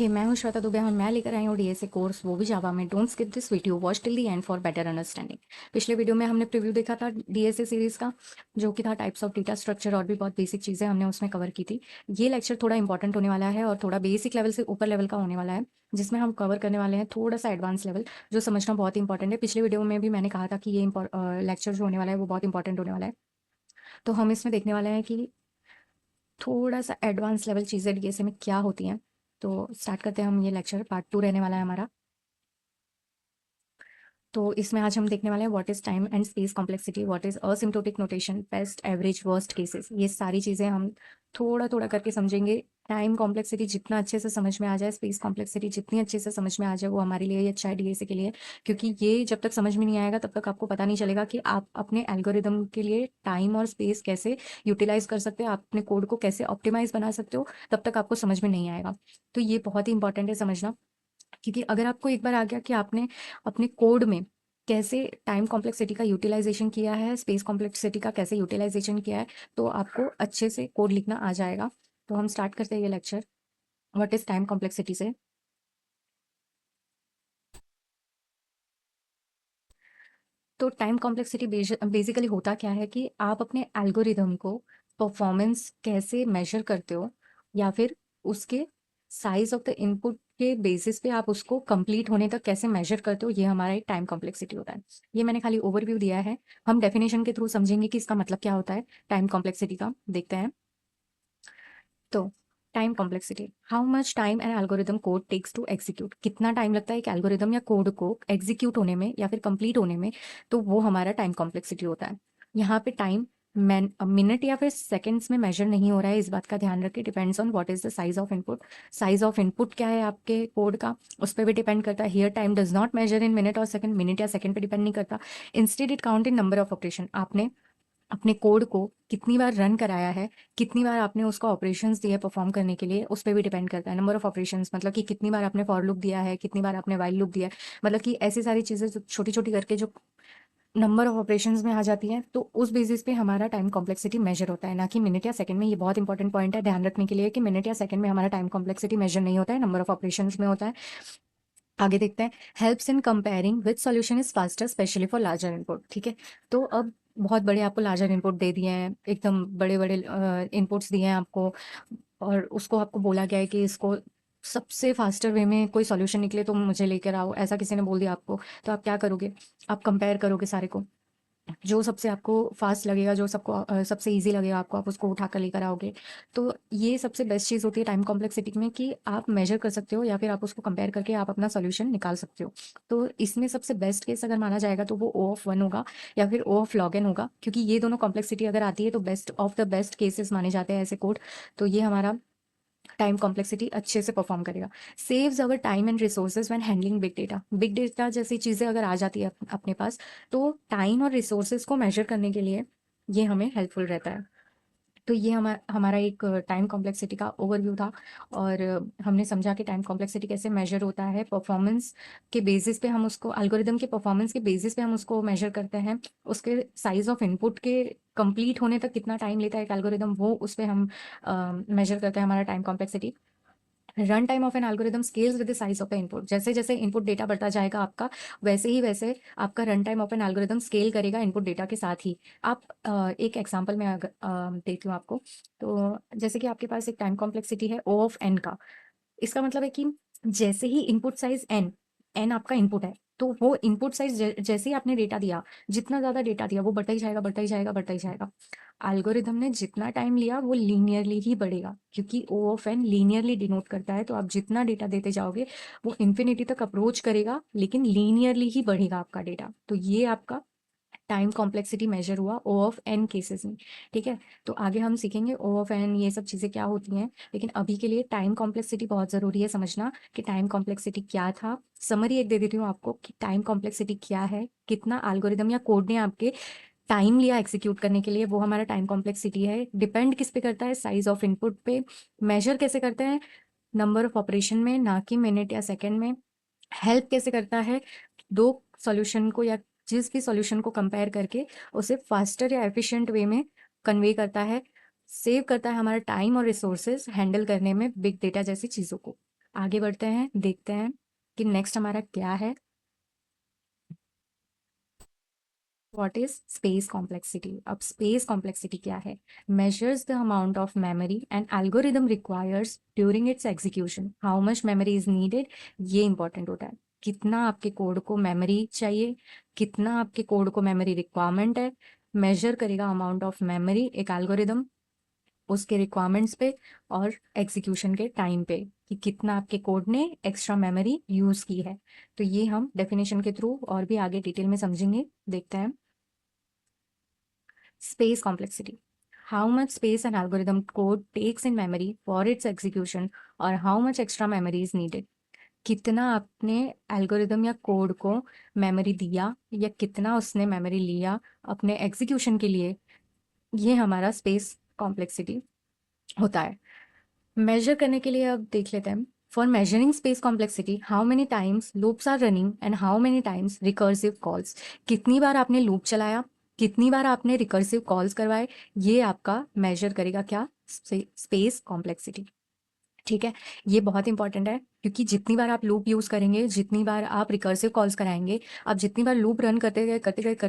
मैं हूँ श्वेता दुबे और मैं लेकर आई हूँ डीएसए कोर्स, वो भी जावा में। Don't skip this video, watch till the end for better understanding. पिछले वीडियो में हमने प्रीव्यू देखा था डीएसए सीरीज का, जो कि था टाइप्स ऑफ डेटा स्ट्रक्चर, और भी बहुत बेसिक चीज़ें हमने उसमें कवर की थी। ये लेक्चर थोड़ा इंपॉर्टेंट होने वाला है और थोड़ा बेसिक लेवल से ऊपर लेवल का होने वाला है, जिसमें हम कवर करने वाले हैं थोड़ा सा एडवांस लेवल, जो समझना बहुत इंपॉर्टेंट है। पिछले वीडियो में भी मैंने कहा था कि ये लेक्चर जो होने वाला है वो बहुत इंपॉर्टेंट होने वाला है। तो हम इसमें देखने वाले हैं कि थोड़ा सा एडवांस लेवल चीज़ें डीएसए में क्या होती हैं। तो स्टार्ट करते हैं हम। ये लेक्चर पार्ट 2 रहने वाला है हमारा। तो इसमें आज हम देखने वाले हैं what is time and space complexity, what is asymptotic notation, best average worst cases. ये सारी चीज़ें हम थोड़ा थोड़ा करके समझेंगे। टाइम कॉम्प्लेक्सिटी जितना अच्छे से समझ में आ जाए, स्पेस कॉम्प्लेक्सिटी जितनी अच्छे से समझ में आ जाए, वो हमारे लिए ही अच्छा है डीएसए के लिए। क्योंकि ये जब तक समझ में नहीं आएगा तब तक आपको पता नहीं चलेगा कि आप अपने एल्गोरिदम के लिए टाइम और स्पेस कैसे यूटिलाइज कर सकते हो, आप अपने कोड को कैसे ऑप्टिमाइज बना सकते हो, तब तक आपको समझ में नहीं आएगा। तो ये बहुत ही इंपॉर्टेंट है समझना। क्योंकि अगर आपको एक बार आ गया कि आपने अपने कोड में कैसे टाइम कॉम्प्लेक्सिटी का यूटिलाइजेशन किया है, स्पेस कॉम्प्लेक्सिटी का कैसे यूटिलाइजेशन किया है, तो आपको अच्छे से कोड लिखना आ जाएगा। तो हम स्टार्ट करते हैं ये lecture what is time complexity से। तो टाइम कॉम्प्लेक्सिटी बेसिकली होता क्या है कि आप अपने एल्गोरिदम को परफॉर्मेंस कैसे मेजर करते हो, या फिर उसके साइज ऑफ द इनपुट के बेसिस पे आप उसको कंप्लीट होने तक कैसे मेजर करते हो, ये हमारा एक टाइम कॉम्प्लेक्सिटी होता है। ये मैंने खाली ओवरव्यू दिया है, हम डेफिनेशन के थ्रू समझेंगे कि इसका मतलब क्या होता है टाइम कॉम्प्लेक्सिटी का। देखते हैं। तो time complexity, how much time an algorithm code takes to execute, कितना टाइम लगता है एक एल्गोरिदम या कोड को एग्जीक्यूट होने में या फिर कंप्लीट होने में, तो वो हमारा टाइम कॉम्प्लेक्सिटी होता है। यहाँ पे टाइम मिनट या फिर सेकंड्स में मेजर नहीं हो रहा है, इस बात का ध्यान रखिए। Depends on what is the size of input. Size of input क्या है आपके कोड का, उस पर भी डिपेंड करता है। Here time does not measure in minute और सेकंड, मिनट या सेकंड पे डिपेंड नहीं करता। Instead it count in number of operation, आपने अपने कोड को कितनी बार रन कराया है, कितनी बार आपने उसको ऑपरेशंस दिए परफॉर्म करने के लिए, उस पर भी डिपेंड करता है। नंबर ऑफ ऑपरेशंस मतलब कि कितनी बार आपने फॉर लूप दिया है, कितनी बार आपने वाइल लूप दिया है, मतलब कि ऐसी सारी चीज़ें जो छोटी छोटी करके जो नंबर ऑफ ऑपरेशंस में आ जाती हैं, तो उस बेसिस पे हमारा टाइम कॉम्प्लेक्सिटी मेजर होता है, ना कि मिनट या सेकंड में। ये बहुत इंपॉर्टेंट पॉइंट है ध्यान रखने के लिए कि मिनट या सेकंड में हमारा टाइम कॉम्प्लेक्सिटी मेजर नहीं होता है, नंबर ऑफ ऑपरेशंस में होता है। आगे देखते हैं। Helps in comparing which solution is faster specially for larger input. ठीक है, तो अब बहुत बड़े आपको लार्जर इनपुट दे दिए हैं, एकदम बड़े बड़े इनपुट्स दिए हैं आपको, और उसको आपको बोला गया है कि इसको सबसे फास्टर वे में कोई सॉल्यूशन निकले तो मुझे लेकर आओ, ऐसा किसी ने बोल दिया आपको। तो आप क्या करोगे, आप कंपेयर करोगे सारे को, जो सबसे आपको फास्ट लगेगा, जो सबको सबसे इजी लगेगा आपको, आप उसको उठा कर लेकर आओगे। तो ये सबसे बेस्ट चीज़ होती है टाइम कॉम्प्लेक्सिटी में, कि आप मेजर कर सकते हो या फिर आप उसको कंपेयर करके आप अपना सोल्यूशन निकाल सकते हो। तो इसमें सबसे बेस्ट केस अगर माना जाएगा तो वो ओ ऑफ वन होगा या फिर ओ ऑफ लॉग एन होगा, क्योंकि ये दोनों कॉम्प्लेक्सिटी अगर आती है तो best of the best cases माने जाते हैं ऐसे कोड। तो ये हमारा टाइम कॉम्प्लेक्सिटी अच्छे से परफॉर्म करेगा। Saves our time and resources when handling big data. Big data जैसी चीज़ें अगर आ जाती है अपने पास, तो टाइम और रिसोर्सेज को मेजर करने के लिए ये हमें हेल्पफुल रहता है। तो ये हमारा एक टाइम कॉम्प्लेक्सिटी का ओवरव्यू था। और हमने समझा कि टाइम कॉम्प्लेक्सिटी कैसे मेजर होता है। परफॉर्मेंस के बेसिस पे हम उसको, एल्गोरिदम के परफॉर्मेंस के बेसिस पे हम उसको मेजर करते हैं। उसके साइज ऑफ इनपुट के कंप्लीट होने तक कितना टाइम लेता है एक एल्गोरिदम, वो उस पर हम मेजर करते हैं हमारा time complexity. Run time of N algorithm scales with the size of the input. जैसे जैसे इनपुट डेटा बढ़ता जाएगा आपका, वैसे ही वैसे आपका run time of N algorithm scale करेगा इनपुट डेटा के साथ ही। आप एक एग्जांपल में अगर देती हूँ आपको। तो जैसे कि आपके पास एक टाइम कॉम्प्लेक्सिटी है ओ ऑफ एन का। इसका मतलब है कि जैसे ही इनपुट साइज एन, एन आपका इनपुट है, तो वो इनपुट साइज जैसे ही आपने डेटा दिया, जितना ज्यादा डेटा दिया वो बढ़ता ही जाएगा, बढ़ता ही जाएगा, बढ़ता ही जाएगा। एल्गोरिदम ने जितना टाइम लिया वो लीनियरली ही बढ़ेगा, क्योंकि ओ ऑफ एन लीनियरली डिनोट करता है। तो आप जितना डेटा देते जाओगे वो इन्फिनिटी तक अप्रोच करेगा, लेकिन लीनियरली ही बढ़ेगा आपका डेटा। तो ये आपका टाइम कॉम्प्लेक्सिटी मेजर हुआ ओ ऑफ एन केसेस में। ठीक है, तो आगे हम सीखेंगे ओ ऑफ एन ये सब चीज़ें क्या होती हैं, लेकिन अभी के लिए टाइम कॉम्प्लेक्सिटी बहुत ज़रूरी है समझना कि टाइम कॉम्प्लेक्सिटी क्या था। समरी एक दे देती हूँ आपको कि टाइम कॉम्प्लेक्सिटी क्या है, कितना एल्गोरिदम या कोड ने आपके टाइम लिया एग्जीक्यूट करने के लिए, वो हमारा टाइम कॉम्प्लेक्सिटी है। डिपेंड किस पे करता है, साइज ऑफ इनपुट पे। मेजर कैसे करते हैं, नंबर ऑफ ऑपरेशन में, ना कि मिनट या सेकेंड में। हेल्प कैसे करता है, दो सॉल्यूशन को या जिस भी सॉल्यूशन को कंपेयर करके उसे फास्टर या एफिशिएंट वे में कन्वे करता है। सेव करता है हमारा टाइम और रिसोर्सेज हैंडल करने में बिग डेटा जैसी चीज़ों को। आगे बढ़ते हैं, देखते हैं कि नेक्स्ट हमारा क्या है। What is space complexity? अब स्पेस कॉम्प्लेक्सिटी क्या है? Measures the amount of memory and algorithm requires during its execution. How much memory is needed, ये इंपॉर्टेंट होता है। कितना आपके कोड को मेमोरी चाहिए, कितना आपके कोड को मेमोरी रिक्वायरमेंट है, मेजर करेगा अमाउंट ऑफ मेमोरी एक एल्गोरिदम उसके रिक्वायरमेंट्स पे और एग्जीक्यूशन के टाइम पे, कि कितना आपके कोड ने एक्स्ट्रा मेमोरी यूज की है। तो ये हम डेफिनेशन के थ्रू और भी आगे डिटेल में समझेंगे, देखते हैं। Space complexity. How much space an algorithm code takes in memory for its execution or how much extra memory is needed. कितना आपने एल्गोरिदम या कोड को मेमोरी दिया या कितना उसने मेमोरी लिया अपने एग्जीक्यूशन के लिए, ये हमारा स्पेस कॉम्प्लेक्सिटी होता है। मेजर करने के लिए अब देख लेते हैं। For measuring space complexity, how many times loops are running and how many times recursive calls. कितनी बार आपने लूप चलाया, कितनी बार आपने रिकर्सिव कॉल्स करवाए, ये आपका मेजर करेगा क्या? Space complexity. ठीक है, ये बहुत इंपॉर्टेंट है क्योंकि जितनी बार आप लूप यूज करेंगे, जितनी बार आप रिकर्सिव कॉल्स कराएंगे, आप जितनी बार लूप रन करते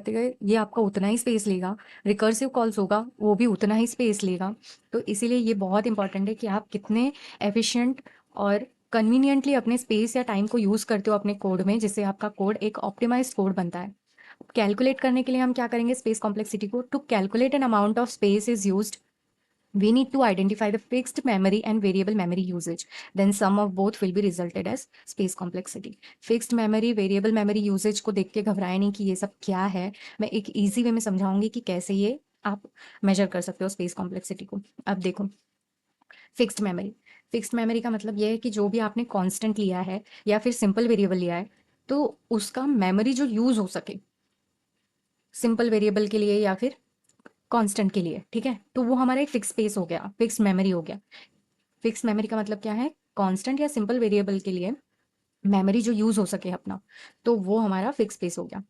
गए ये आपका उतना ही स्पेस लेगा। रिकर्सिव कॉल्स होगा वो भी उतना ही स्पेस लेगा। तो इसीलिए ये बहुत इंपॉर्टेंट है कि आप कितने एफिशिएंट और कन्वीनियंटली अपने स्पेस या टाइम को यूज करते हो अपने कोड में, जिससे आपका कोड एक ऑप्टिमाइज्ड कोड बनता है। कैलकुलेट करने के लिए हम क्या करेंगे स्पेस कॉम्प्लेक्सिटी को? To calculate an amount of space is used, we need to identify the fixed memory and variable memory usage. Then sum of both will be resulted as space complexity. Fixed memory, variable memory usage को देख के घबराए नहीं कि ये सब क्या है। मैं एक easy way में समझाऊंगी कि कैसे ये आप मेजर कर सकते हो स्पेस कॉम्प्लेक्सिटी को। अब देखो, फिक्स्ड मेमोरी। फिक्स्ड मेमोरी का मतलब ये है कि जो भी आपने कांस्टेंट लिया है या फिर सिंपल वेरिएबल लिया है, तो उसका मेमोरी जो यूज हो सके सिंपल वेरिएबल के लिए या फिर कांस्टेंट के लिए, ठीक है, तो वो हमारा एक फिक्स स्पेस हो गया, फिक्स मेमोरी हो गया। फिक्स मेमोरी का मतलब क्या है? कांस्टेंट या सिंपल वेरिएबल के लिए मेमोरी जो यूज हो सके अपना, तो वो हमारा फिक्स स्पेस हो गया।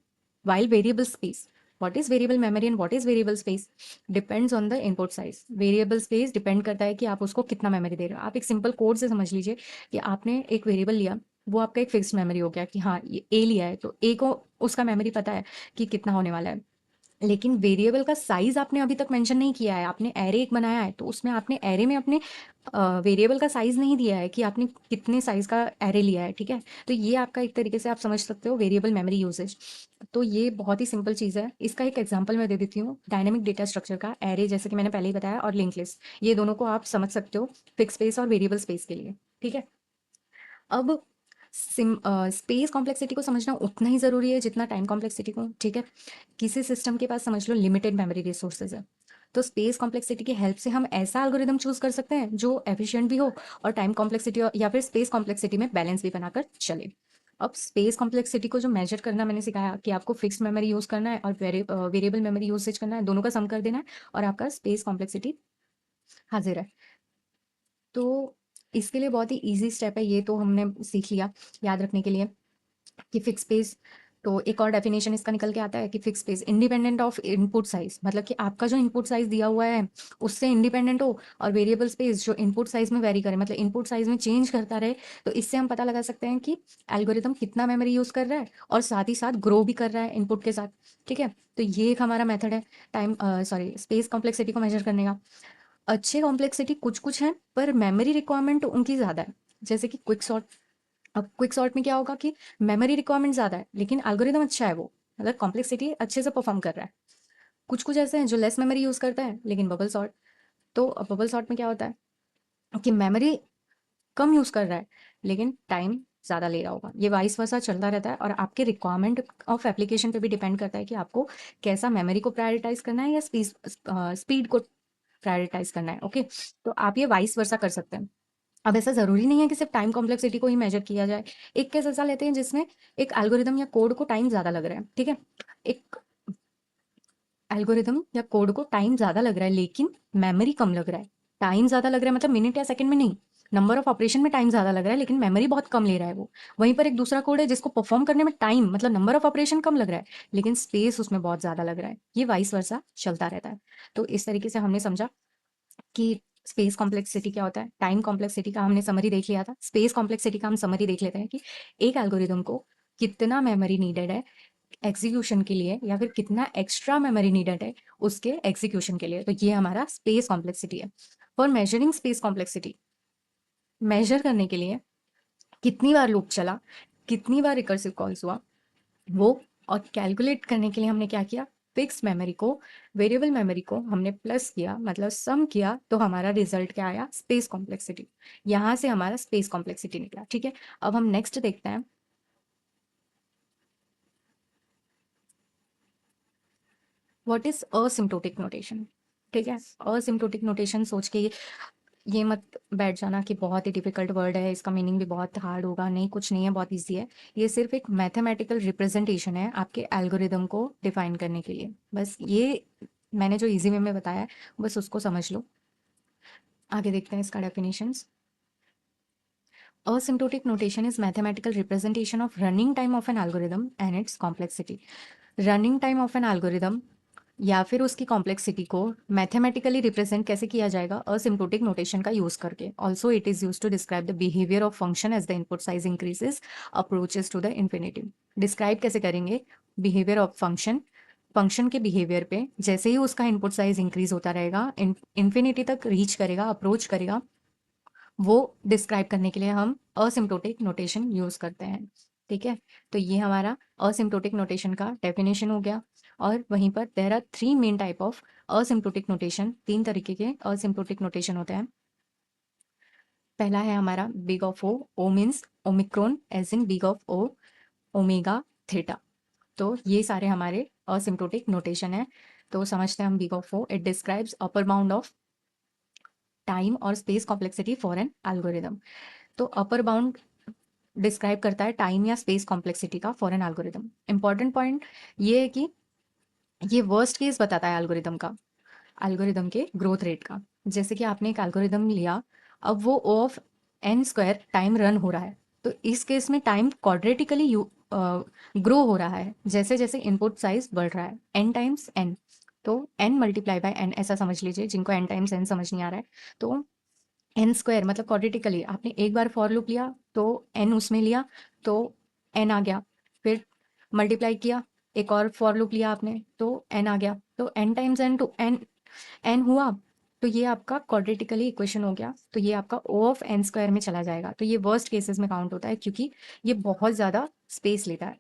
While variable space, what is variable memory and what is variable space? Depends on the input size. Variable space depend करता है कि आप उसको कितना मेमोरी दे रहे हो। आप एक सिंपल कोड से समझ लीजिए कि आपने एक वेरिएबल लिया, वो आपका एक फिक्स्ड मेमोरी हो गया कि हाँ ये ए लिया है, तो ए को उसका मेमोरी पता है कि कितना होने वाला है। लेकिन वेरिएबल का साइज आपने अभी तक मेंशन नहीं किया है। आपने एरे एक बनाया है, तो उसमें आपने एरे में अपने वेरिएबल का साइज नहीं दिया है कि आपने कितने साइज का एरे लिया है, ठीक है। तो ये आपका एक तरीके से आप समझ सकते हो वेरिएबल मेमोरी यूसेज। तो ये बहुत ही सिंपल चीज़ है। इसका एक एग्जांपल मैं दे देती हूँ, डायनेमिक डेटा स्ट्रक्चर का। एरे जैसे कि मैंने पहले ही बताया, और लिंक लिस्ट, ये दोनों को आप समझ सकते हो फिक्स स्पेस और वेरिएबल स्पेस के लिए, ठीक है। अब स्पेस कॉम्प्लेक्सिटी को समझना उतना ही ज़रूरी है जितना टाइम कॉम्प्लेक्सिटी को, ठीक है। किसी सिस्टम के पास समझ लो लिमिटेड मेमोरी रिसोर्सेज है, तो स्पेस कॉम्प्लेक्सिटी की हेल्प से हम ऐसा एल्गोरिदम चूज कर सकते हैं जो एफिशिएंट भी हो और टाइम कॉम्प्लेक्सिटी या फिर स्पेस कॉम्प्लेक्सिटी में बैलेंस भी बनाकर चले। अब स्पेस कॉम्प्लेक्सिटी को जो मेजर करना मैंने सिखाया कि आपको फिक्स्ड मेमोरी यूज करना है और वेरिएबल मेमोरी यूसेज करना है, दोनों का सम कर देना है और आपका स्पेस कॉम्प्लेक्सिटी हाजिर है। तो इसके लिए बहुत ही इजी स्टेप है, ये तो हमने सीख लिया याद रखने के लिए कि फिक्स स्पेस। तो एक और डेफिनेशन इसका निकल के आता है कि fix space independent of input size, मतलब कि आपका जो इनपुट साइज दिया हुआ है उससे इंडिपेंडेंट हो, और वेरिएबल स्पेस जो इनपुट साइज में वेरी करे, मतलब इनपुट साइज में चेंज करता रहे। तो इससे हम पता लगा सकते हैं कि एल्गोरिदम कितना मेमोरी यूज कर रहा है और साथ ही साथ ग्रो भी कर रहा है इनपुट के साथ, ठीक है। तो ये एक हमारा मेथड है टाइम स्पेस कॉम्प्लेक्सिटी को मेजर करने का। अच्छे कॉम्प्लेक्सिटी कुछ कुछ हैं पर मेमोरी रिक्वायरमेंट उनकी ज़्यादा है, जैसे कि क्विक सॉर्ट। अब क्विक सॉर्ट में क्या होगा कि मेमोरी रिक्वायरमेंट ज़्यादा है लेकिन एल्गोरिदम अच्छा है, वो मतलब कॉम्प्लेक्सिटी अच्छे से परफॉर्म कर रहा है। कुछ कुछ ऐसे हैं जो लेस मेमोरी यूज़ करता है लेकिन बबल सॉर्ट। तो बबल सॉर्ट में क्या होता है कि मेमोरी कम यूज़ कर रहा है लेकिन टाइम ज़्यादा ले रहा होगा। ये वाइस वर्सा चलता रहता है और आपके रिक्वायरमेंट ऑफ एप्लीकेशन पे भी डिपेंड करता है कि आपको कैसा मेमोरी को प्रायोरिटाइज करना है या स्पीड को प्रायोरिटाइज करना है, ओके। तो आप ये वाइस वर्सा कर सकते हैं। अब ऐसा ज़रूरी नहीं है कि सिर्फ टाइम कॉम्प्लेक्सिटी को ही मेजर किया जाए। एक केस ऐसा लेते हैं जिसमें एक एल्गोरिदम या कोड को टाइम ज़्यादा लग रहा है, ठीक है। एक एल्गोरिदम या कोड को टाइम ज़्यादा लग रहा है लेकिन मेमोरी कम लग रहा है। टाइम ज़्यादा लग रहा है मतलब मिनट या सेकंड में नहीं, नंबर ऑफ ऑपरेशन में टाइम ज़्यादा लग रहा है लेकिन मेमोरी बहुत कम ले रहा है वो। वहीं पर एक दूसरा कोड है जिसको परफॉर्म करने में टाइम मतलब नंबर ऑफ ऑपरेशन कम लग रहा है लेकिन स्पेस उसमें बहुत ज़्यादा लग रहा है। ये वाइस वर्सा चलता रहता है। तो इस तरीके से हमने समझा कि स्पेस कॉम्प्लेक्सिटी क्या होता है, टाइम कॉम्प्लेक्सिटी का हमने समरी देख लिया था, स्पेस कॉम्प्लेक्सिटी का हम समरी देख लेते हैं कि एक एल्गोरिदम को कितना मेमोरी नीडेड है एग्जीक्यूशन के लिए, या फिर कितना एक्स्ट्रा मेमोरी नीडेड है उसके एग्जीक्यूशन के लिए। तो ये हमारा स्पेस कॉम्प्लेक्सिटी है। For measuring space complexity, measure करने के लिए कितनी बार लूप चला, कितनी बार रिकर्सिव कॉल्स हुआ वो, और कैलकुलेट करने के लिए हमने क्या किया, फिक्स मेमोरी को वेरिएबल मेमोरी को हमने प्लस किया, मतलब सम किया, तो हमारा रिजल्ट क्या आया, स्पेस कॉम्प्लेक्सिटी। यहाँ से हमारा स्पेस कॉम्प्लेक्सिटी निकला। ठीक है, अब हम नेक्स्ट देखते हैं व्हाट इज असिम्प्टोटिक नोटेशन। ठीक है, असिम्प्टोटिक नोटेशन सोच के ये मत बैठ जाना कि बहुत ही डिफिकल्ट वर्ड है, इसका मीनिंग भी बहुत हार्ड होगा। नहीं, कुछ नहीं है, बहुत इजी है। ये सिर्फ एक मैथमेटिकल रिप्रेजेंटेशन है आपके एल्गोरिदम को डिफाइन करने के लिए। बस ये मैंने जो इजी वे में बताया है, बस उसको समझ लो। आगे देखते हैं इसका definitions. Asymptotic notation is mathematical representation of running time of an algorithm and its complexity. Running time of an algorithm या फिर उसकी कॉम्प्लेक्सिटी को मैथमेटिकली रिप्रेजेंट कैसे किया जाएगा, असिम्प्टोटिक नोटेशन का यूज करके। Also it is use to describe the behaviour of function as the input size increases approaches to the infinity. Describe कैसे करेंगे बिहेवियर ऑफ फंक्शन, फंक्शन के बिहेवियर पे जैसे ही उसका इनपुट साइज इंक्रीज होता रहेगा, इन्फिनिटी तक रीच करेगा, अप्रोच करेगा, वो डिस्क्राइब करने के लिए हम असिम्प्टोटिक नोटेशन यूज करते हैं। ठीक है, तो ये हमारा असिम्प्टोटिक नोटेशन का डेफिनेशन हो गया। और वहीं पर there are three main type of asymptotic notation, तीन तरीके के असिम्प्टोटिक नोटेशन होते हैं। पहला है हमारा big of O, O means omicron as in big of O, omega theta. तो ये सारे हमारे असिम्प्टोटिक नोटेशन है। तो समझते हैं हम big of O, it describes upper bound of time और space complexity for an algorithm. तो अपर बाउंड डिस्क्राइब करता है टाइम या स्पेस कॉम्प्लेक्सिटी का for an algorithm. Important point ये है कि ये वर्स्ट केस बताता है एल्गोरिदम का, एल्गोरिदम के ग्रोथ रेट का। जैसे कि आपने एक एल्गोरिदम लिया, अब वो O of n square time run हो रहा है, तो इस केस में टाइम क्वाड्रेटिकली ग्रो हो रहा है जैसे जैसे इनपुट साइज बढ़ रहा है, एन टाइम्स एन। तो एन मल्टीप्लाई बाय एन ऐसा समझ लीजिए, जिनको एन टाइम्स एन समझ नहीं आ रहा है। तो एन स्क्वायर मतलब क्वाड्रेटिकली, आपने एक बार फॉर लूप लिया तो एन उसमें लिया तो एन आ गया, फिर मल्टीप्लाई किया, एक और फॉर लूप लिया आपने तो एन आ गया, तो N times N to N, N हुआ, तो ये आपका क्वाड्रेटिकली इक्वेशन हो गया। तो ये आपका ओ ऑफ एन स्क्वायर में चला जाएगा। तो ये वर्स्ट केसेस में काउंट होता है क्योंकि ये बहुत ज़्यादा स्पेस लेता है।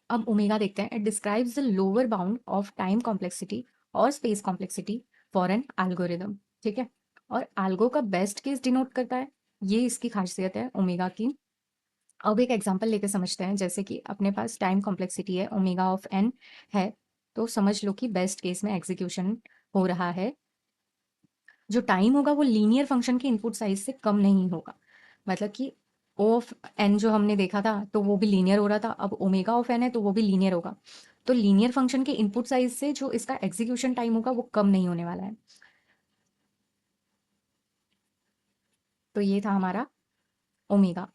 अब ओमेगा देखते हैं। It describes the lower bound of time complexity और space complexity for an algorithm. ठीक है, और एल्गो का बेस्ट केस डिनोट करता है, ये इसकी खासियत है ओमेगा की। अब एक एग्जांपल लेके समझते हैं। जैसे कि अपने पास टाइम कॉम्प्लेक्सिटी है ओमेगा ऑफ एन है, तो समझ लो कि बेस्ट केस में एग्जीक्यूशन हो रहा है, जो टाइम होगा वो लीनियर फंक्शन के इनपुट साइज से कम नहीं होगा। मतलब कि ओ ऑफ एन जो हमने देखा था तो वो भी लीनियर हो रहा था, अब ओमेगा ऑफ एन है तो वो भी लीनियर होगा। तो लीनियर फंक्शन के इनपुट साइज से जो इसका एग्जीक्यूशन टाइम होगा वो कम नहीं होने वाला है। तो ये था हमारा ओमेगा।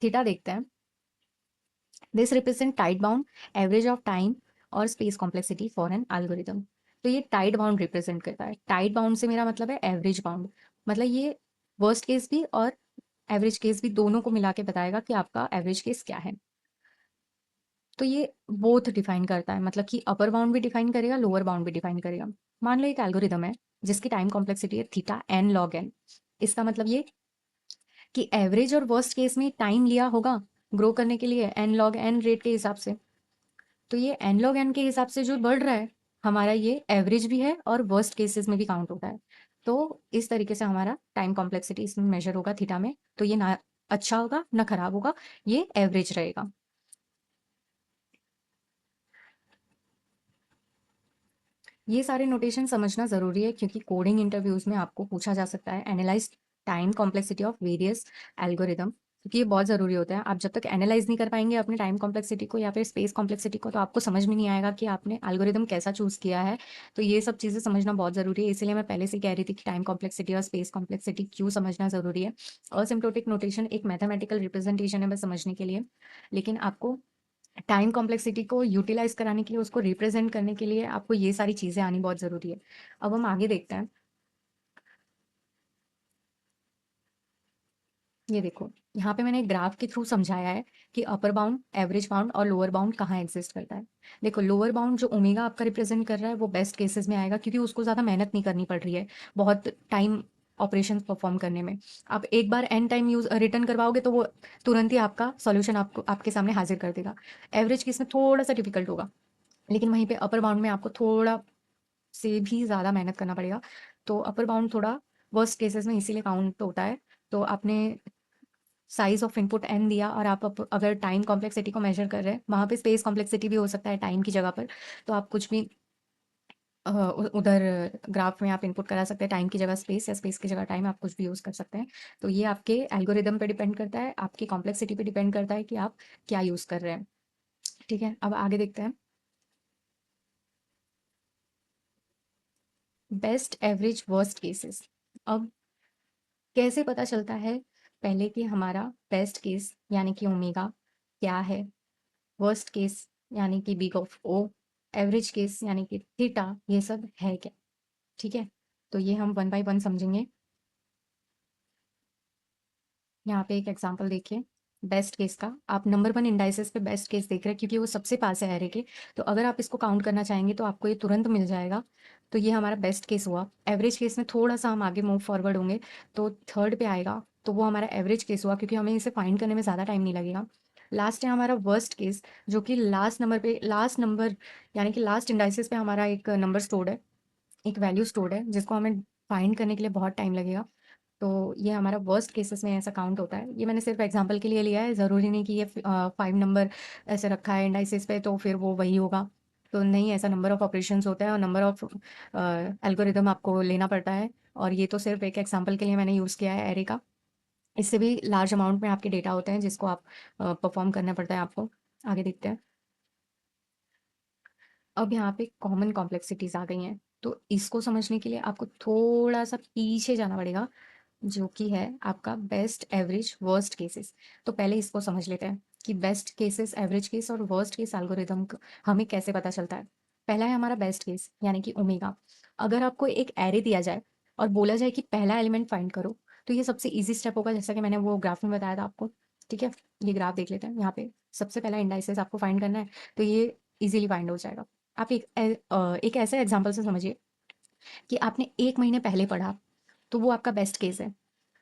थीटा देखते हैं। This represent tight bound average of time और space complexity for an algorithm. तो ये टाइड बाउंड रिप्रेजेंट करता है। टाइड बाउंड से मेरा मतलब है एवरेज बाउंड, मतलब ये वर्स्ट केस भी और एवरेज केस भी दोनों को मिला के बताएगा कि आपका एवरेज केस क्या है। तो ये बोथ डिफाइन करता है, मतलब कि अपर बाउंड भी डिफाइन करेगा, लोअर बाउंड भी डिफाइन करेगा। मान लो एक एल्गोरिदम है जिसकी टाइम कॉम्प्लेक्सिटी है थीटा एन लॉग एन। इसका मतलब ये कि एवरेज और वर्स्ट केस में टाइम लिया होगा ग्रो करने के लिए एन लॉग एन रेट के हिसाब से। तो ये एन लॉग एन के हिसाब से जो बढ़ रहा है हमारा, ये एवरेज भी है और वर्स्ट केसेस में भी काउंट होता है। तो इस तरीके से हमारा टाइम कॉम्प्लेक्सिटी इसमें मेजर होगा थीटा में। तो ये ना अच्छा होगा ना खराब होगा, ये एवरेज रहेगा। ये सारे नोटेशन समझना ज़रूरी है क्योंकि कोडिंग इंटरव्यूज में आपको पूछा जा सकता है analyse time complexity of various algorithm, क्योंकि ये बहुत ज़रूरी होता है। आप जब तक एनालाइज नहीं कर पाएंगे अपने टाइम कॉम्प्लेक्सिटी को या फिर स्पेस कॉम्प्लेक्सिटी को, तो आपको समझ में नहीं आएगा कि आपने एल्गोरिदम कैसा चूज़ किया है। तो ये सब चीज़ें समझना बहुत ज़रूरी है। इसीलिए मैं पहले से कह रही थी कि टाइम कॉम्प्लेक्सिटी और स्पेस कॉम्प्लेक्सिटी क्यों समझना ज़रूरी है। असिम्प्टोटिक नोटेशन एक मैथमेटिकल रिप्रेजेंटेशन है बस समझने के लिए, लेकिन आपको टाइम कॉम्प्लेक्सिटी को यूटिलाइज कराने के लिए, उसको रिप्रेजेंट करने के लिए आपको ये सारी चीज़ें आनी बहुत ज़रूरी है। अब हम आगे देखते हैं। ये देखो, यहाँ पे मैंने एक ग्राफ के थ्रू समझाया है कि अपर बाउंड, एवरेज बाउंड और लोअर बाउंड कहाँ एग्जिस्ट करता है। देखो, लोअर बाउंड जो ओमेगा आपका रिप्रेजेंट कर रहा है वो बेस्ट केसेस में आएगा, क्योंकि उसको ज़्यादा मेहनत नहीं करनी पड़ रही है बहुत टाइम ऑपरेशंस परफॉर्म करने में। आप एक बार एन टाइम यूज रिटर्न करवाओगे तो वो तुरंत ही आपका सॉल्यूशन आपको आपके सामने हाजिर कर देगा। एवरेज केस में थोड़ा सा डिफिकल्ट होगा, लेकिन वहीं पे अपर बाउंड में आपको थोड़ा से भी ज़्यादा मेहनत करना पड़ेगा। तो अपर बाउंड थोड़ा वर्स्ट केसेस में इसीलिए काउंट होता है। तो आपने साइज ऑफ इनपुट एन दिया और आप अगर टाइम कॉम्प्लेक्सिटी को मेजर कर रहे हैं, वहाँ पे स्पेस कॉम्प्लेक्सिटी भी हो सकता है टाइम की जगह पर। तो आप कुछ भी उधर ग्राफ में आप इनपुट करा सकते हैं, टाइम की जगह स्पेस या स्पेस की जगह टाइम, आप कुछ भी यूज़ कर सकते हैं। तो ये आपके एल्गोरिदम पे डिपेंड करता है, आपकी कॉम्प्लेक्सिटी पे डिपेंड करता है कि आप क्या यूज़ कर रहे हैं। ठीक है, अब आगे देखते हैं। Best, average, worst cases. अब कैसे पता चलता है पहले कि हमारा बेस्ट केस यानी कि ओमेगा क्या है, वर्स्ट केस यानी कि big of O, average case यानी कि थीटा, ये सब है क्या। ठीक है, तो ये हम वन बाय वन समझेंगे। यहाँ पे एक एग्जांपल देखिए बेस्ट केस का। आप नंबर वन इंडाइसेस पे बेस्ट केस देख रहे हैं क्योंकि वो सबसे पास है एरे के। तो अगर आप इसको काउंट करना चाहेंगे तो आपको ये तुरंत मिल जाएगा। तो ये हमारा बेस्ट केस हुआ। एवरेज केस में थोड़ा सा हम आगे मूव फॉरवर्ड होंगे तो थर्ड पे आएगा, तो वो हमारा एवरेज केस हुआ क्योंकि हमें इसे फाइंड करने में ज़्यादा टाइम नहीं लगेगा। लास्ट है हमारा वर्स्ट केस, जो कि लास्ट नंबर यानी कि लास्ट इंडाइसेस पे हमारा एक नंबर स्टोर्ड है, एक वैल्यू स्टोर्ड है जिसको हमें फाइंड करने के लिए बहुत टाइम लगेगा। तो ये हमारा वर्स्ट केसेस में ऐसा काउंट होता है। ये मैंने सिर्फ एग्जांपल के लिए लिया है, ज़रूरी नहीं कि ये 5 नंबर ऐसे रखा है इंडाइसेस पे तो फिर वो वही होगा। तो नहीं, ऐसा नंबर ऑफ ऑपरेशंस होता है और नंबर ऑफ एल्गोरिदम आपको लेना पड़ता है। और ये तो सिर्फ एक एग्जांपल के लिए मैंने यूज़ किया है एरे का। इससे भी लार्ज अमाउंट में आपके डेटा होते हैं जिसको आप परफॉर्म करना पड़ता है आपको। आगे देखते हैं। अब यहाँ पे कॉमन कॉम्प्लेक्सिटीज आ गई हैं, तो इसको समझने के लिए आपको थोड़ा सा पीछे जाना पड़ेगा, जो कि है आपका बेस्ट, एवरेज, वर्स्ट केसेस। तो पहले इसको समझ लेते हैं कि बेस्ट केसेस, एवरेज केस और वर्स्ट केस एल्गोरिदम हमें कैसे पता चलता है। पहला है हमारा बेस्ट केस यानी कि ओमेगा। अगर आपको एक एरे दिया जाए और बोला जाए कि पहला एलिमेंट फाइंड करो, तो ये सबसे इजी स्टेप होगा, जैसा कि मैंने वो ग्राफ में बताया था आपको। ठीक है, ये ग्राफ देख लेते हैं। यहाँ पे सबसे पहला इंडाइसेस आपको फाइंड करना है, तो ये इजीली फाइंड हो जाएगा। आप एक ऐसे एग्जाम्पल से समझिए कि आपने 1 महीने पहले पढ़ा, तो वो आपका बेस्ट केस है।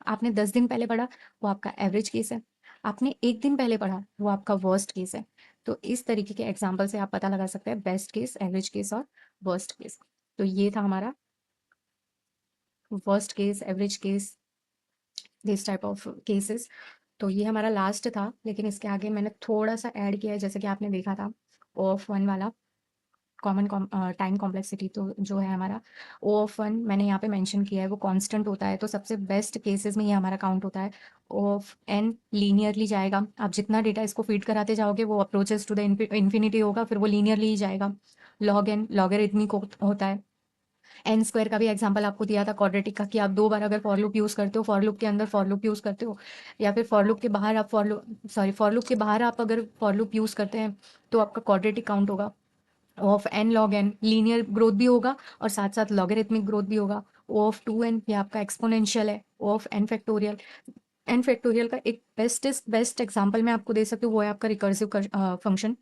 आपने 10 दिन पहले पढ़ा, वो आपका एवरेज केस है। आपने 1 दिन पहले पढ़ा, वो आपका वर्स्ट केस है। तो इस तरीके के एग्जाम्पल से आप पता लगा सकते हैं बेस्ट केस, एवरेज केस और वर्स्ट केस। तो ये था हमारा worst case, average case, this type of cases. तो ये हमारा लास्ट था, लेकिन इसके आगे मैंने थोड़ा सा ऐड किया है, जैसे कि आपने देखा था ओ ऑफ वन वाला कॉमन टाइम कॉम्प्लेक्सिटी। तो जो है हमारा ओ ऑफ वन मैंने यहाँ पे मेंशन किया है, वो कांस्टेंट होता है, तो सबसे बेस्ट केसेस में ये हमारा काउंट होता है। ओ ऑफ एन लीनियरली जाएगा, आप जितना डेटा इसको फीड कराते जाओगे वो अप्रोचेस टू द इन्फिनिटी होगा, फिर वो लीनियरली ही जाएगा। लॉग एन लॉगरिथमिक होता है। एन स्क्वायर का भी एग्जांपल आपको दिया था क्वाड्रेटिक का, कि आप 2 बार अगर फॉर लूप यूज करते हो, फॉर लूप के अंदर फॉर लूप यूज करते हो, या फिर फॉर लूप के बाहर आप फॉर लूप के बाहर आप अगर फॉर लूप यूज करते हैं, तो आपका क्वाड्रेटिक काउंट होगा। Of N log N linear growth भी होगा और साथ साथ लॉगरिथमिक ग्रोथ भी होगा। ओ ऑफ टू एन ये आपका एक्सपोनेंशियल है। O of n factorial, n factorial का एक बेस्ट एग्जांपल मैं आपको दे सकती हूँ, वो है आपका रिकर्सिव फंक्शन।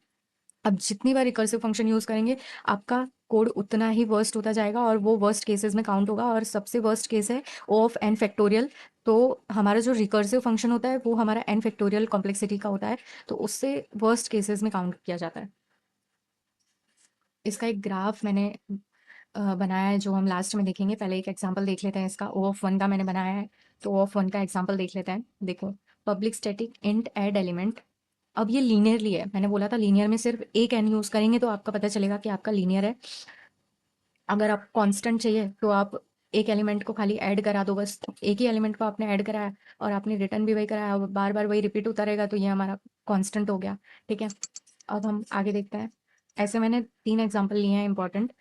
अब जितनी बार रिकर्सिव फंक्शन यूज करेंगे, आपका कोड उतना ही वर्स्ट होता जाएगा और वो वर्स्ट केसेस में काउंट होगा। और सबसे वर्स्ट केस है ओ ऑफ एन फैक्टोरियल। तो हमारा जो रिकर्सिव फंक्शन होता है वो हमारा एन फैक्टोरियल कॉम्प्लेक्सिटी का होता है, तो उससे वर्स्ट केसेस में काउंट किया जाता है। इसका एक ग्राफ मैंने बनाया है जो हम लास्ट में देखेंगे। पहले एक एग्जांपल देख लेते हैं इसका। ओ ऑफ वन का मैंने बनाया है, तो ओ ऑफ वन का एग्जांपल देख लेते हैं। देखो, public static int add element. अब ये लीनियरली है, मैंने बोला था लीनियर में सिर्फ एक एन यूज करेंगे तो आपका पता चलेगा कि आपका लीनियर है। अगर आप कांस्टेंट चाहिए तो आप एक एलिमेंट को खाली ऐड करा दो, बस एक ही एलिमेंट को आपने ऐड कराया और आपने रिटर्न भी वही कराया, बार बार वही रिपीट होता रहेगा, तो ये हमारा कांस्टेंट हो गया। ठीक है, अब हम आगे देखते हैं। ऐसे मैंने 3 एग्जांपल लिए हैं important.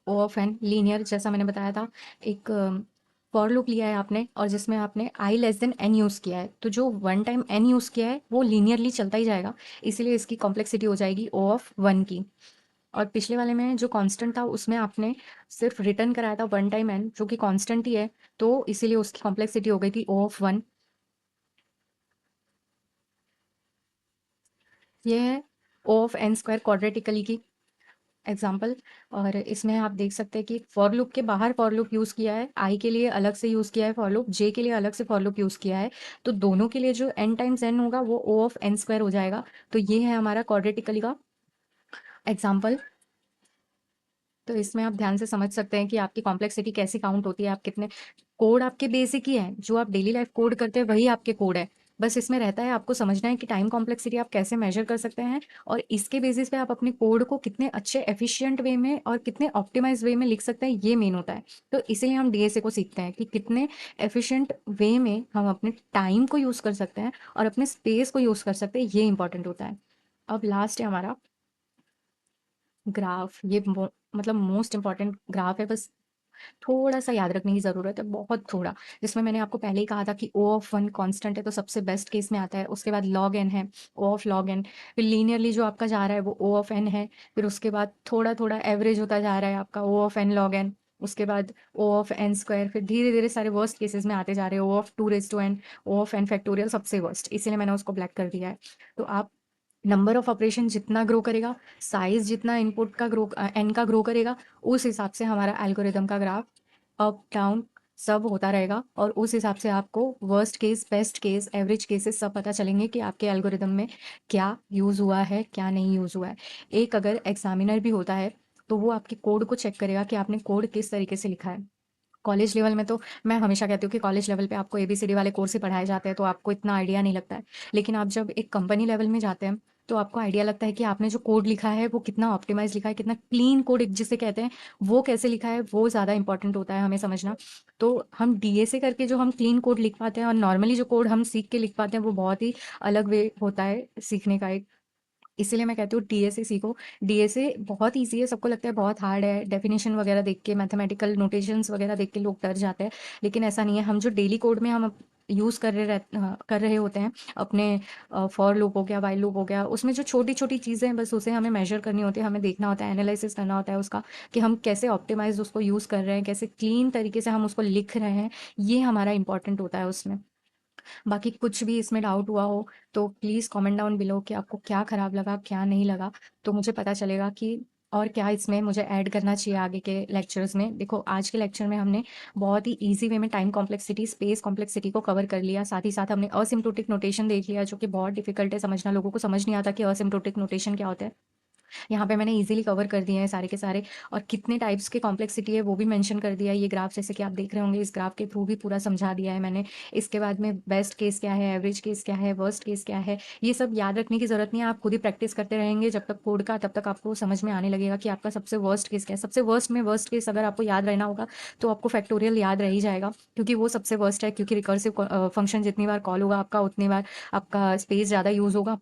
O of N linear, जैसा मैंने बताया था, एक फॉर लूप लिया है आपने और जिसमें आपने आई लेस देन एन यूज़ किया है, तो जो वन टाइम एन यूज़ किया है वो लीनियरली चलता ही जाएगा, इसीलिए इसकी कॉम्प्लेक्सिटी हो जाएगी ओ ऑफ वन की। और पिछले वाले में जो कांस्टेंट था उसमें आपने सिर्फ रिटर्न कराया था वन टाइम एन जो कि कांस्टेंट ही है, तो इसीलिए उसकी कॉम्प्लेक्सिटी हो गई थी ओ ऑफ वन। ये है ओ ऑफ एन स्क्वायर क्वाड्रेटिकली की एग्जाम्पल। और इसमें आप देख सकते हैं कि फॉर लूप के बाहर फॉर लूप यूज़ किया है, आई के लिए अलग से यूज़ किया है फॉर लूप, जे के लिए अलग से फॉर लूप यूज़ किया है, तो दोनों के लिए जो एन टाइम्स एन होगा वो ओ ऑफ एन स्क्वायर हो जाएगा। तो ये है हमारा क्वाड्रेटिकली का एग्जाम्पल। तो इसमें आप ध्यान से समझ सकते हैं कि आपकी कॉम्प्लेक्सिटी कैसे काउंट होती है, आप कितने कोड आपके बेसिक ही हैं, जो आप डेली लाइफ कोड करते हैं वही आपके कोड है। बस इसमें रहता है आपको समझना है कि टाइम कॉम्प्लेक्सिटी आप कैसे मेजर कर सकते हैं और इसके बेसिस पे आप अपने कोड को कितने अच्छे एफिशिएंट वे में और कितने ऑप्टिमाइज वे में लिख सकते हैं, ये मेन होता है। तो इसीलिए हम डीएसए को सीखते हैं कि कितने एफिशिएंट वे में हम अपने टाइम को यूज़ कर सकते हैं और अपने स्पेस को यूज़ कर सकते हैं, ये इंपॉर्टेंट होता है। अब लास्ट है हमारा ग्राफ। ये मतलब मोस्ट इंपॉर्टेंट ग्राफ है, बस थोड़ा सा याद रखने की ज़रूरत है, बहुत थोड़ा। जिसमें मैंने आपको पहले ही कहा था कि ओ ऑफ वन कांस्टेंट है तो सबसे बेस्ट केस में आता है, उसके बाद लॉग एन है, ओ ऑफ लॉग एन, फिर लीनियरली जो आपका जा रहा है वो ओ ऑफ एन है, फिर उसके बाद थोड़ा थोड़ा एवरेज होता जा रहा है आपका ओ ऑफ एन लॉग एन, उसके बाद ओ ऑफ एन स्क्वायर, फिर धीरे धीरे सारे वर्स्ट केसेस में आते जा रहे हैं, O of two raise to n, O of n factorial सबसे वर्स्ट, इसीलिए मैंने उसको ब्लैक कर दिया है। तो आप नंबर ऑफ ऑपरेशन जितना ग्रो करेगा, साइज जितना इनपुट का ग्रो एन का ग्रो करेगा, उस हिसाब से हमारा एल्गोरिदम का ग्राफ अप डाउन सब होता रहेगा और उस हिसाब से आपको worst case best case average cases सब पता चलेंगे कि आपके एल्गोरिदम में क्या यूज़ हुआ है क्या नहीं यूज़ हुआ है। एक अगर एग्जामिनर भी होता है तो वो आपके कोड को चेक करेगा कि आपने कोड किस तरीके से लिखा है। कॉलेज लेवल में तो मैं हमेशा कहती हूँ कि कॉलेज लेवल पे आपको एबीसीडी वाले कोर्स ही पढ़ाए जाते हैं तो आपको इतना आइडिया नहीं लगता है, लेकिन आप जब एक कंपनी लेवल में जाते हैं तो आपको आइडिया लगता है कि आपने जो कोड लिखा है वो कितना ऑप्टिमाइज लिखा है, कितना क्लीन कोड जिसे कहते हैं वो कैसे लिखा है, वो ज़्यादा इंपॉर्टेंट होता है हमें समझना। तो हम डीएसए करके जो हम क्लीन कोड लिख पाते हैं और नॉर्मली जो कोड हम सीख के लिख पाते हैं वो बहुत ही अलग वे होता है सीखने का एक। इसीलिए मैं कहती हूँ डीएसए सीखो। डीएसए बहुत ईजी है, सबको लगता है बहुत हार्ड है, डेफिनेशन वगैरह देख के मैथमेटिकल नोटेशंस वगैरह देख के लोग डर जाते हैं, लेकिन ऐसा नहीं है। हम जो डेली कोड में हम यूज़ कर रहे होते हैं अपने फॉर लूप हो गया वाइल लूप हो गया, उसमें जो छोटी छोटी चीज़ें हैं बस उसे हमें मेजर करनी होती है, हमें देखना होता है, एनालिसिस करना होता है उसका कि हम कैसे ऑप्टिमाइज उसको यूज़ कर रहे हैं, कैसे क्लीन तरीके से हम उसको लिख रहे हैं, ये हमारा इंपॉर्टेंट होता है उसमें। बाकी कुछ भी इसमें डाउट हुआ हो तो प्लीज़ कमेंट डाउन बिलो कि आपको क्या ख़राब लगा क्या नहीं लगा, तो मुझे पता चलेगा कि और क्या इसमें मुझे ऐड करना चाहिए आगे के लेक्चर्स में। देखो आज के लेक्चर में हमने बहुत ही इजी वे में टाइम कॉम्प्लेक्सिटी स्पेस कॉम्प्लेक्सिटी को कवर कर लिया, साथ ही साथ हमने असिम्प्टोटिक नोटेशन देख लिया जो कि बहुत डिफिकल्ट है समझना, लोगों को समझ नहीं आता कि असिम्प्टोटिक नोटेशन क्या होता है। यहाँ पे मैंने इजीली कवर कर दिए हैं सारे के सारे, और कितने टाइप्स के कॉम्प्लेक्सिटी है वो भी मेंशन कर दिया है। ये ग्राफ जैसे कि आप देख रहे होंगे इस ग्राफ के थ्रू भी पूरा समझा दिया है मैंने। इसके बाद में बेस्ट केस क्या है, एवरेज केस क्या है, वर्स्ट केस क्या है, ये सब याद रखने की ज़रूरत नहीं है, आप खुद ही प्रैक्टिस करते रहेंगे जब तक कोड का, तब तक आपको समझ में आने लगेगा कि आपका सबसे वर्स्ट केस क्या है। सबसे वर्स्ट में वर्स्ट केस अगर आपको याद रहना होगा तो आपको फैक्टोरियल याद रह ही जाएगा, क्योंकि वो सबसे वर्स्ट है, क्योंकि रिकर्सिव फंक्शन जितनी बार कॉल होगा आपका उतनी बार आपका स्पेस ज़्यादा यूज़ होगा,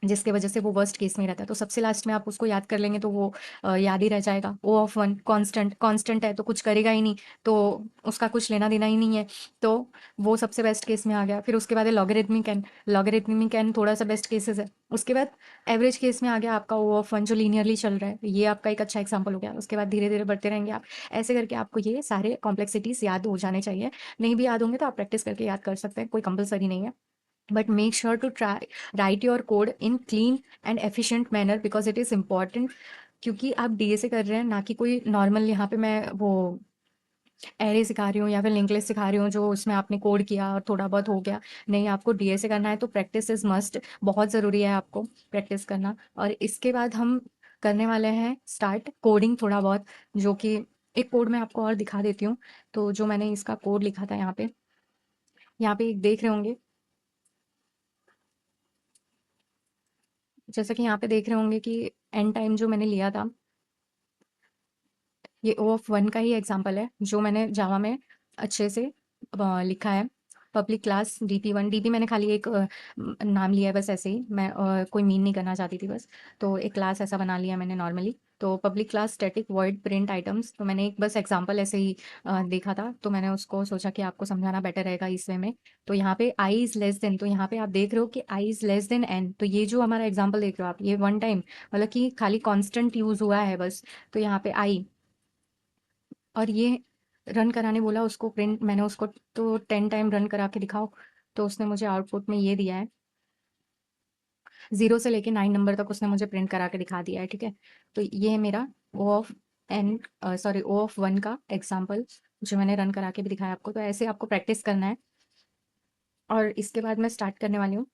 जिसकी वजह से वो वर्स्ट केस में रहता है। तो सबसे लास्ट में आप उसको याद कर लेंगे तो वो याद ही रह जाएगा। ओ ऑफ वन कांस्टेंट कांस्टेंट है तो कुछ करेगा ही नहीं, तो उसका कुछ लेना देना ही नहीं है, तो वो सबसे बेस्ट केस में आ गया। फिर उसके बाद है लॉगरिथमिक एन, लॉगरिथमिक एन थोड़ा सा बेस्ट केसेस है। उसके बाद एवरेज केस में आ गया आपका ओ ऑफ वन जो लीनियरली चल रहा है, ये आपका एक अच्छा एग्जाम्पल हो गया। उसके बाद धीरे धीरे बढ़ते रहेंगे आप, ऐसे करके आपको ये सारे कॉम्प्लेक्सिटीज याद हो जाने चाहिए। नहीं भी याद होंगे तो आप प्रैक्टिस करके याद कर सकते हैं, कोई कंपलसरी नहीं है। but make sure to try write your code in clean and efficient manner because it is important, क्योंकि आप डीएसए कर रहे हैं ना कि कोई नॉर्मल। यहाँ पे मैं वो एरे सिखा रही हूँ या फिर लिंक लिस्ट सिखा रही हूँ जो उसमें आपने कोड किया और थोड़ा बहुत हो गया, नहीं, आपको डीएसए करना है तो प्रैक्टिस इज मस्ट, बहुत ज़रूरी है आपको प्रैक्टिस करना। और इसके बाद हम करने वाले हैं स्टार्ट कोडिंग थोड़ा बहुत, जो कि एक कोड मैं आपको और दिखा देती हूँ। तो जो मैंने इसका कोड लिखा था यहाँ पे एक देख रहे होंगे, जैसा कि यहाँ पे देख रहे होंगे कि एन टाइम जो मैंने लिया था ये ओ ऑफ वन का ही एग्जांपल है जो मैंने जावा में अच्छे से लिखा है। पब्लिक क्लास DP1, डीपी मैंने खाली एक नाम लिया है बस ऐसे ही, मैं कोई मीन नहीं करना चाहती थी बस, तो एक क्लास ऐसा बना लिया मैंने नॉर्मली। तो public class static void print items, तो मैंने एक बस एग्जांपल ऐसे ही देखा था, तो मैंने उसको सोचा कि आपको समझाना बेटर रहेगा इस वे में। तो यहाँ पे आई इज लेस देन, तो यहाँ पे आप देख रहे हो कि I is less than N, तो ये जो हमारा एग्जाम्पल देख रहे हो आप, ये वन टाइम मतलब कि खाली कॉन्स्टेंट यूज हुआ है बस। तो यहाँ पे आई, और ये रन कराने बोला उसको प्रिंट, मैंने उसको तो 10 टाइम रन करा के दिखाओ, तो उसने मुझे आउटपुट में ये दिया है, 0 से लेके 9 नंबर तक उसने मुझे प्रिंट करा के दिखा दिया है, ठीक है। तो ये है मेरा O of n, sorry O of one का एग्जाम्पल, जो मैंने रन करा के भी दिखाया आपको। तो ऐसे आपको प्रैक्टिस करना है, और इसके बाद मैं स्टार्ट करने वाली हूँ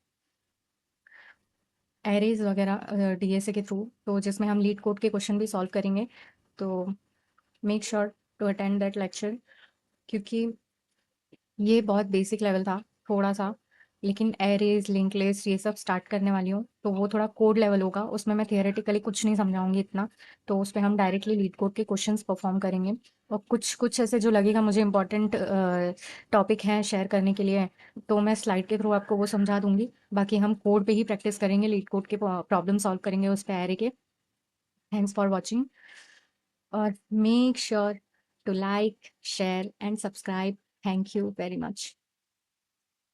एरेज वगैरह डीएसए के थ्रू, तो जिसमें हम लीड कोड के क्वेश्चन भी सॉल्व करेंगे। तो make sure to attend that lecture, क्योंकि ये बहुत बेसिक लेवल था थोड़ा सा, लेकिन एरेज लिंक लिस्ट ये सब स्टार्ट करने वाली हूँ, तो वो थोड़ा कोड लेवल होगा, उसमें मैं थियोरेटिकली कुछ नहीं समझाऊंगी इतना। तो उस पर हम डायरेक्टली लीड कोड के क्वेश्चंस परफॉर्म करेंगे, और कुछ कुछ ऐसे जो लगेगा मुझे इंपॉर्टेंट टॉपिक हैं शेयर करने के लिए, तो मैं स्लाइड के थ्रू आपको वो समझा दूंगी। बाकी हम कोड पे ही प्रैक्टिस करेंगे, लीड कोड के प्रॉब्लम सॉल्व करेंगे उस पे एरे के। थैंक्स फॉर वॉचिंग, और make sure to like share and subscribe. Thank you very much.